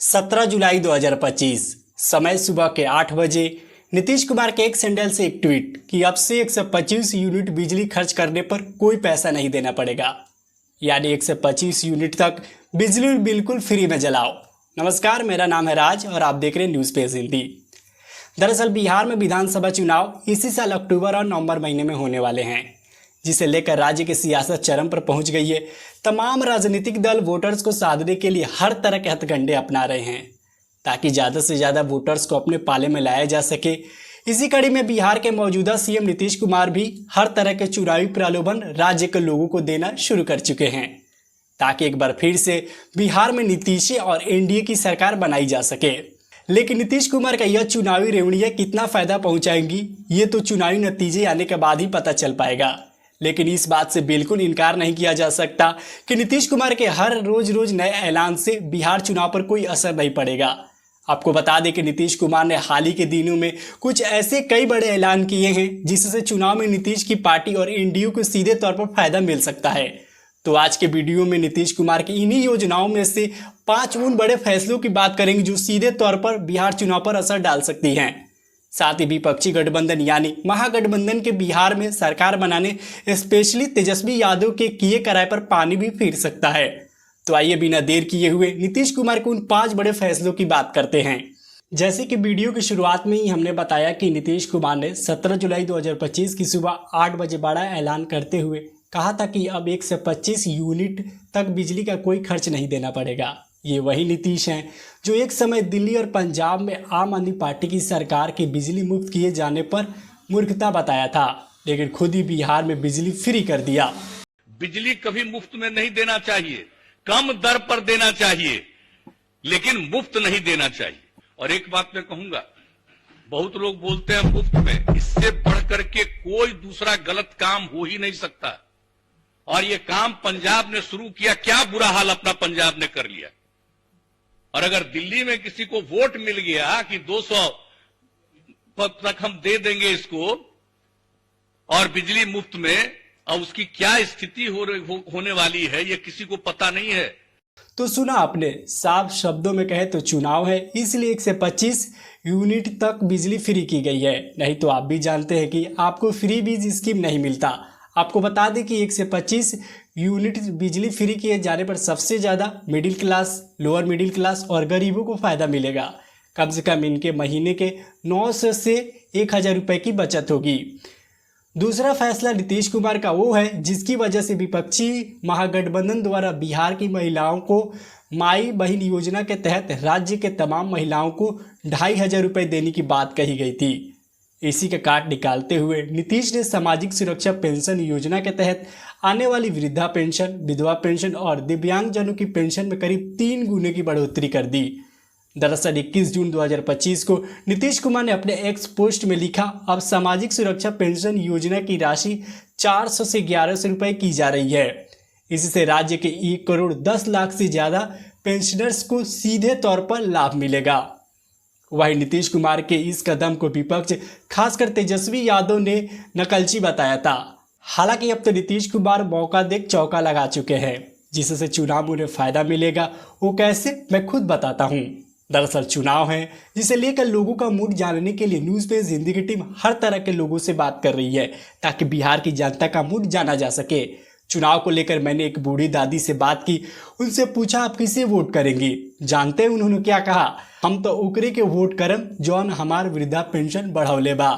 17 जुलाई 2025 समय सुबह के 8 बजे नीतीश कुमार के एक सैंडल से एक ट्वीट कि अब से 125 यूनिट बिजली खर्च करने पर कोई पैसा नहीं देना पड़ेगा, यानी 125 यूनिट तक बिजली बिल्कुल फ्री में जलाओ। नमस्कार, मेरा नाम है राज और आप देख रहे हैं न्यूज़ पेज हिंदी। दरअसल बिहार में विधानसभा चुनाव इसी साल अक्टूबर और नवंबर महीने में होने वाले हैं, जिसे लेकर राज्य की सियासत चरम पर पहुंच गई है। तमाम राजनीतिक दल वोटर्स को साधने के लिए हर तरह के हथकंडे अपना रहे हैं ताकि ज़्यादा से ज़्यादा वोटर्स को अपने पाले में लाया जा सके। इसी कड़ी में बिहार के मौजूदा सीएम नीतीश कुमार भी हर तरह के चुनावी प्रलोभन राज्य के लोगों को देना शुरू कर चुके हैं ताकि एक बार फिर से बिहार में नीतीश और एनडीए की सरकार बनाई जा सके। लेकिन नीतीश कुमार का यह चुनावी रेवड़ियाँ कितना फायदा पहुंचाएंगी, ये तो चुनावी नतीजे आने के बाद ही पता चल पाएगा। लेकिन इस बात से बिल्कुल इनकार नहीं किया जा सकता कि नीतीश कुमार के हर रोज नए ऐलान से बिहार चुनाव पर कोई असर नहीं पड़ेगा। आपको बता दें कि नीतीश कुमार ने हाल ही के दिनों में कुछ ऐसे कई बड़े ऐलान किए हैं जिससे चुनाव में नीतीश की पार्टी और एनडीए को सीधे तौर पर फायदा मिल सकता है। तो आज के वीडियो में नीतीश कुमार की इन्हीं योजनाओं में से 5 उन बड़े फैसलों की बात करेंगे जो सीधे तौर पर बिहार चुनाव पर असर डाल सकती हैं। साथ ही विपक्षी गठबंधन यानी महागठबंधन के बिहार में सरकार बनाने स्पेशली तेजस्वी यादव के किए कराए पर पानी भी फिर सकता है। तो आइए बिना देर किए हुए नीतीश कुमार के उन 5 बड़े फैसलों की बात करते हैं। जैसे कि वीडियो की शुरुआत में ही हमने बताया कि नीतीश कुमार ने 17 जुलाई 2025 की सुबह 8 बजे बड़ा ऐलान करते हुए कहा था कि अब 125 यूनिट तक बिजली का कोई खर्च नहीं देना पड़ेगा। ये वही नीतीश हैं जो एक समय दिल्ली और पंजाब में आम आदमी पार्टी की सरकार के बिजली मुफ्त किए जाने पर मूर्खता बताया था, लेकिन खुद ही बिहार में बिजली फ्री कर दिया। बिजली कभी मुफ्त में नहीं देना चाहिए, कम दर पर देना चाहिए, लेकिन मुफ्त नहीं देना चाहिए। और एक बात मैं कहूंगा, बहुत लोग बोलते हैं मुफ्त में, इससे बढ़कर के कोई दूसरा गलत काम हो ही नहीं सकता। और ये काम पंजाब ने शुरू किया, क्या बुरा हाल अपना पंजाब ने कर लिया। और अगर दिल्ली में किसी को वोट मिल गया कि 200 तक हम दे देंगे इसको और बिजली मुफ्त में, और उसकी क्या स्थिति होने वाली है ये किसी को पता नहीं है। तो सुना आपने, साफ शब्दों में कहे तो चुनाव है, इसलिए 125 यूनिट तक बिजली फ्री की गई है। नहीं तो आप भी जानते हैं कि आपको फ्री बीज स्कीम नहीं मिलता। आपको बता दें कि 125 यूनिट बिजली फ्री किए जाने पर सबसे ज़्यादा middle class, lower middle class और गरीबों को फ़ायदा मिलेगा। कम से कम इनके महीने के 900 से 1000 रुपये की बचत होगी। दूसरा फैसला नीतीश कुमार का वो है जिसकी वजह से विपक्षी महागठबंधन द्वारा बिहार की महिलाओं को माई बहन योजना के तहत राज्य के तमाम महिलाओं को 2500 रुपये देने की बात कही गई थी। इसी का काट निकालते हुए नीतीश ने सामाजिक सुरक्षा पेंशन योजना के तहत आने वाली वृद्धा पेंशन, विधवा पेंशन और दिव्यांगजनों की पेंशन में करीब 3 गुने की बढ़ोतरी कर दी। दरअसल 21 जून 2025 को नीतीश कुमार ने अपने एक्स पोस्ट में लिखा, अब सामाजिक सुरक्षा पेंशन योजना की राशि 400 से 1100 रुपये की जा रही है। इससे राज्य के 1 करोड़ 10 लाख से ज़्यादा पेंशनर्स को सीधे तौर पर लाभ मिलेगा। वहीं नीतीश कुमार के इस कदम को विपक्ष खासकर तेजस्वी यादव ने नकलची बताया था। हालांकि अब तो नीतीश कुमार मौका देख चौका लगा चुके हैं, जिससे चुनाव में उन्हें फायदा मिलेगा। वो कैसे, मैं खुद बताता हूँ। दरअसल चुनाव है जिसे लेकर लोगों का मूड जानने के लिए न्यूज़ पेज हिंदी की टीम हर तरह के लोगों से बात कर रही है ताकि बिहार की जनता का मूड जाना जा सके। चुनाव को लेकर मैंने एक बूढ़ी दादी से बात की, उनसे पूछा आप किसे वोट करेंगी। जानते हैं उन्होंने क्या कहा, हम तो ओकरे के वोट करम जौन हमार वृद्धा पेंशन बढ़ौले बा।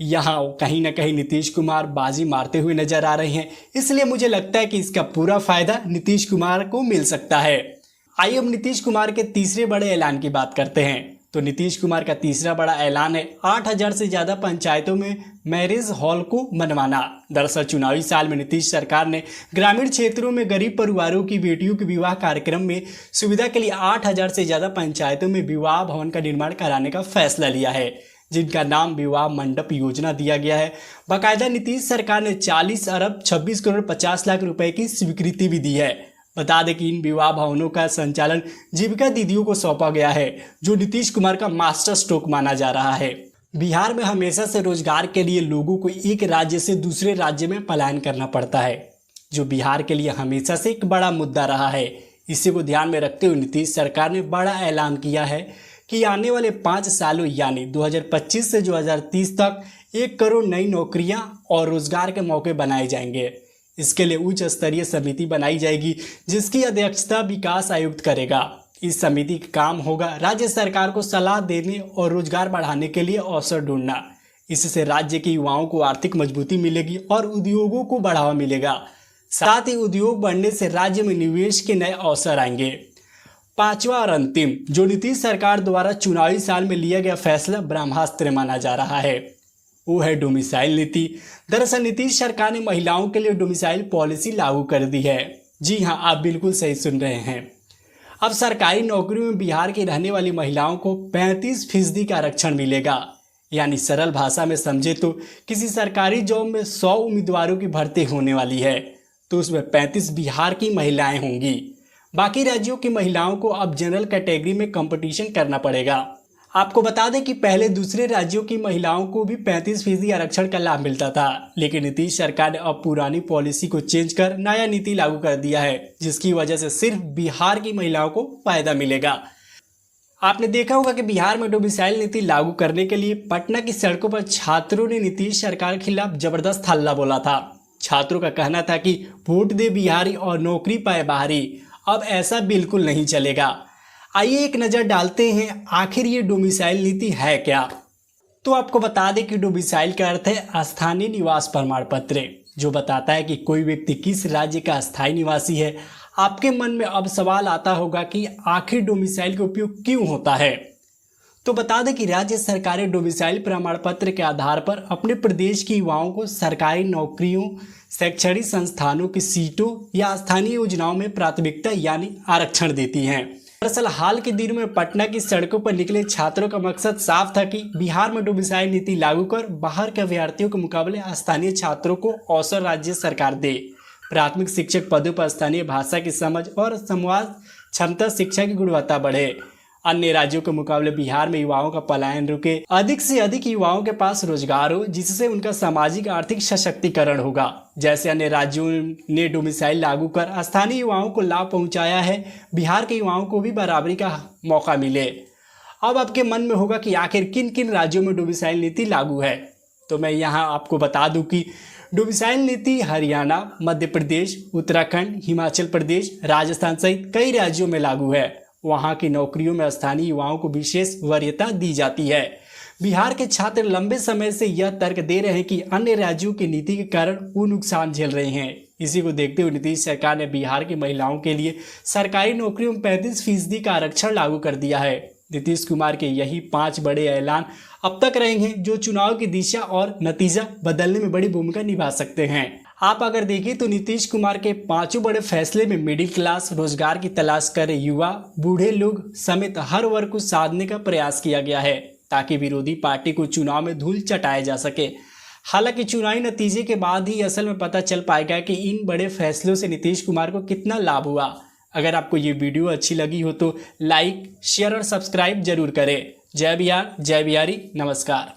यहाँ कहीं ना कहीं नीतीश कुमार बाजी मारते हुए नजर आ रहे हैं, इसलिए मुझे लगता है कि इसका पूरा फायदा नीतीश कुमार को मिल सकता है। आइए अब नीतीश कुमार के तीसरे बड़े ऐलान की बात करते हैं। तो नीतीश कुमार का तीसरा बड़ा ऐलान है 8000 से ज़्यादा पंचायतों में मैरिज हॉल को बनवाना। दरअसल चुनावी साल में नीतीश सरकार ने ग्रामीण क्षेत्रों में गरीब परिवारों की बेटियों के विवाह कार्यक्रम में सुविधा के लिए 8000 से ज़्यादा पंचायतों में विवाह भवन का निर्माण कराने का फैसला लिया है, जिनका नाम विवाह मंडप योजना दिया गया है। बाकायदा नीतीश सरकार ने 40 अरब 26 करोड़ 50 लाख रुपए की स्वीकृति भी दी है। बता दें कि इन विवाह भवनों का संचालन जीविका दीदियों को सौंपा गया है, जो नीतीश कुमार का मास्टर स्ट्रोक माना जा रहा है। बिहार में हमेशा से रोजगार के लिए लोगों को एक राज्य से दूसरे राज्य में पलायन करना पड़ता है, जो बिहार के लिए हमेशा से एक बड़ा मुद्दा रहा है। इसी को ध्यान में रखते हुए नीतीश सरकार ने बड़ा ऐलान किया है कि आने वाले 5 सालों यानी 2025 से 2030 तक 1 करोड़ नई नौकरियां और रोजगार के मौके बनाए जाएंगे। इसके लिए उच्च स्तरीय समिति बनाई जाएगी जिसकी अध्यक्षता विकास आयुक्त करेगा। इस समिति का काम होगा राज्य सरकार को सलाह देने और रोजगार बढ़ाने के लिए अवसर ढूंढना। इससे राज्य के युवाओं को आर्थिक मजबूती मिलेगी और उद्योगों को बढ़ावा मिलेगा। साथ ही उद्योग बढ़ने से राज्य में निवेश के नए अवसर आएंगे। पांचवा और अंतिम जो नीतीश सरकार द्वारा चुनावी साल में लिया गया फैसला ब्रह्मास्त्र माना जा रहा है वो है डोमिसाइल नीति। दरअसल नीतीश सरकार ने महिलाओं के लिए डोमिसाइल पॉलिसी लागू कर दी है। जी हाँ, आप बिल्कुल सही सुन रहे हैं। अब सरकारी नौकरियों में बिहार की रहने वाली महिलाओं को 35% का आरक्षण मिलेगा। यानी सरल भाषा में समझे तो किसी सरकारी जॉब में 100 उम्मीदवारों की भर्ती होने वाली है तो उसमें 35 बिहार की महिलाएं होंगी। बाकी राज्यों की महिलाओं को अब जनरल कैटेगरी में कंपटीशन करना पड़ेगा। आपको बता दें कि पहले दूसरे राज्यों की महिलाओं को भी 35% आरक्षण का लाभ मिलता था, लेकिन नीतीश सरकार ने अब पुरानी पॉलिसी को चेंज कर नया नीति लागू कर दिया है जिसकी वजह से सिर्फ बिहार की महिलाओं को फायदा मिलेगा। आपने देखा होगा कि बिहार में डोमिसाइल नीति लागू करने के लिए पटना की सड़कों पर छात्रों ने नीतीश सरकार के खिलाफ जबरदस्त हल्ला बोला था। छात्रों का कहना था कि वोट दे बिहारी और नौकरी पाए बाहरी। अब ऐसा बिल्कुल नहीं चलेगा। आइए एक नज़र डालते हैं आखिर ये डोमिसाइल नीति है क्या। तो आपको बता दें कि डोमिसाइल का अर्थ है स्थानीय निवास प्रमाण पत्र, जो बताता है कि कोई व्यक्ति किस राज्य का स्थायी निवासी है। आपके मन में अब सवाल आता होगा कि आखिर डोमिसाइल का उपयोग क्यों होता है। तो बता दें कि राज्य सरकारें डोमिसाइल प्रमाण पत्र के आधार पर अपने प्रदेश के युवाओं को सरकारी नौकरियों, शैक्षणिक संस्थानों की सीटों या स्थानीय योजनाओं में प्राथमिकता यानी आरक्षण देती हैं। दरअसल हाल के दिनों में पटना की सड़कों पर निकले छात्रों का मकसद साफ था कि बिहार में डोमिसाइल नीति लागू कर बाहर के अभ्यर्थियों के मुकाबले स्थानीय छात्रों को अवसर राज्य सरकार दे। प्राथमिक शिक्षक पदों पर स्थानीय भाषा की समझ और संवाद क्षमता शिक्षा की गुणवत्ता बढ़े। अन्य राज्यों के मुकाबले बिहार में युवाओं का पलायन रुके, अधिक से अधिक युवाओं के पास रोजगार हो जिससे उनका सामाजिक आर्थिक सशक्तिकरण होगा। जैसे अन्य राज्यों ने डोमिसाइल लागू कर स्थानीय युवाओं को लाभ पहुंचाया है, बिहार के युवाओं को भी बराबरी का मौका मिले। अब आपके मन में होगा कि आखिर किन किन राज्यों में डोमिसाइल नीति लागू है। तो मैं यहाँ आपको बता दूं कि डोमिसाइल नीति हरियाणा, मध्य प्रदेश, उत्तराखंड, हिमाचल प्रदेश, राजस्थान सहित कई राज्यों में लागू है। वहां की नौकरियों में स्थानीय युवाओं को विशेष वरीयता दी जाती है। बिहार के छात्र लंबे समय से यह तर्क दे रहे हैं कि अन्य राज्यों की नीति के कारण वो नुकसान झेल रहे हैं। इसी को देखते हुए नीतीश सरकार ने बिहार की महिलाओं के लिए सरकारी नौकरियों में 35% का आरक्षण लागू कर दिया है। नीतीश कुमार के यही 5 बड़े ऐलान अब तक रहे हैं जो चुनाव की दिशा और नतीजा बदलने में बड़ी भूमिका निभा सकते हैं। आप अगर देखें तो नीतीश कुमार के 5 बड़े फैसले में मिडिल क्लास, रोजगार की तलाश कर रहे युवा, बूढ़े लोग समेत हर वर्ग को साधने का प्रयास किया गया है ताकि विरोधी पार्टी को चुनाव में धूल चटाया जा सके। हालांकि चुनावी नतीजे के बाद ही असल में पता चल पाएगा कि इन बड़े फैसलों से नीतीश कुमार को कितना लाभ हुआ। अगर आपको ये वीडियो अच्छी लगी हो तो लाइक, शेयर और सब्सक्राइब जरूर करें। जय बिहार, जय बिहारी, नमस्कार।